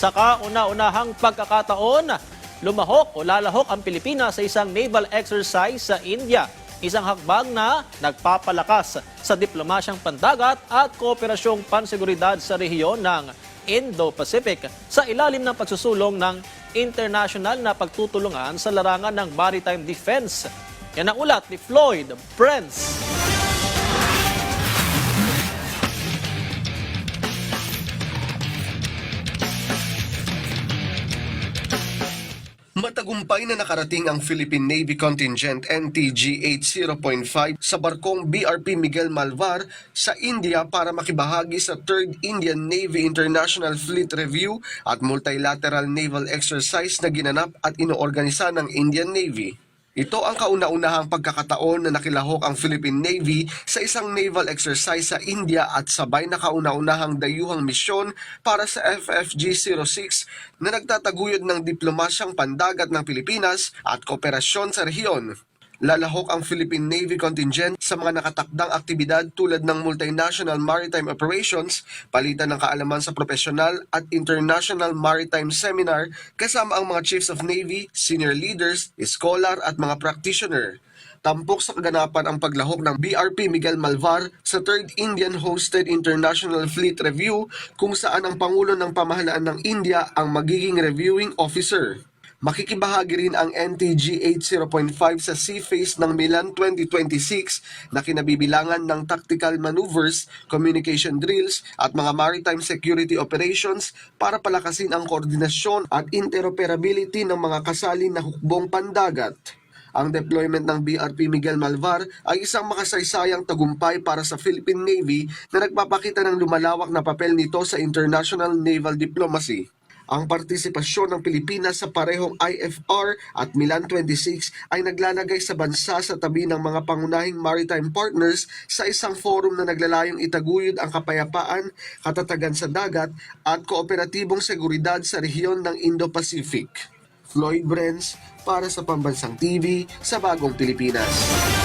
Sa kauna-unahang pagkakataon, lumahok o lalahok ang Pilipinas sa isang naval exercise sa India. Isang hakbang na nagpapalakas sa diplomasyang pandagat at kooperasyong panseguridad sa rehiyon ng Indo-Pacific sa ilalim ng pagsusulong ng international na pagtutulungan sa larangan ng maritime defense. Yan ang ulat ni Floyd Brents. Matagumpay na nakarating ang Philippine Navy Contingent NTG-8 0.5 sa barkong BRP Miguel Malvar sa India para makibahagi sa 3rd Indian Navy International Fleet Review at multilateral naval exercise na ginanap at inoorganisa ng Indian Navy. Ito ang kauna-unahang pagkakataon na nakilahok ang Philippine Navy sa isang naval exercise sa India at sabay na kauna-unahang dayuhang misyon para sa FFG-06 na nagtataguyod ng diplomasyang pandagat ng Pilipinas at kooperasyon sa rehiyon. Lalahok ang Philippine Navy contingent sa mga nakatakdang aktibidad tulad ng multinational maritime operations, palitan ng kaalaman sa profesional at international maritime seminar kasama ang mga chiefs of navy, senior leaders, scholar at mga practitioner. Tampok sa kaganapan ang paglahok ng BRP Miguel Malvar sa 3rd Indian-hosted International Fleet Review kung saan ang Pangulo ng Pamahalaan ng India ang magiging reviewing officer. Makikibahagi rin ang NTG-8 0.5 sa sea phase ng Milan 2026 na kinabibilangan ng tactical maneuvers, communication drills at mga maritime security operations para palakasin ang koordinasyon at interoperability ng mga kasali na hukbong pandagat. Ang deployment ng BRP Miguel Malvar ay isang makasaysayang tagumpay para sa Philippine Navy na nagpapakita ng lumalawak na papel nito sa international naval diplomacy. Ang partisipasyon ng Pilipinas sa parehong IFR at Milan 26 ay naglalagay sa bansa sa tabi ng mga pangunahing maritime partners sa isang forum na naglalayong itaguyod ang kapayapaan, katatagan sa dagat at kooperatibong seguridad sa rehiyon ng Indo-Pacific. Floyd Brents para sa Pambansang TV sa Bagong Pilipinas.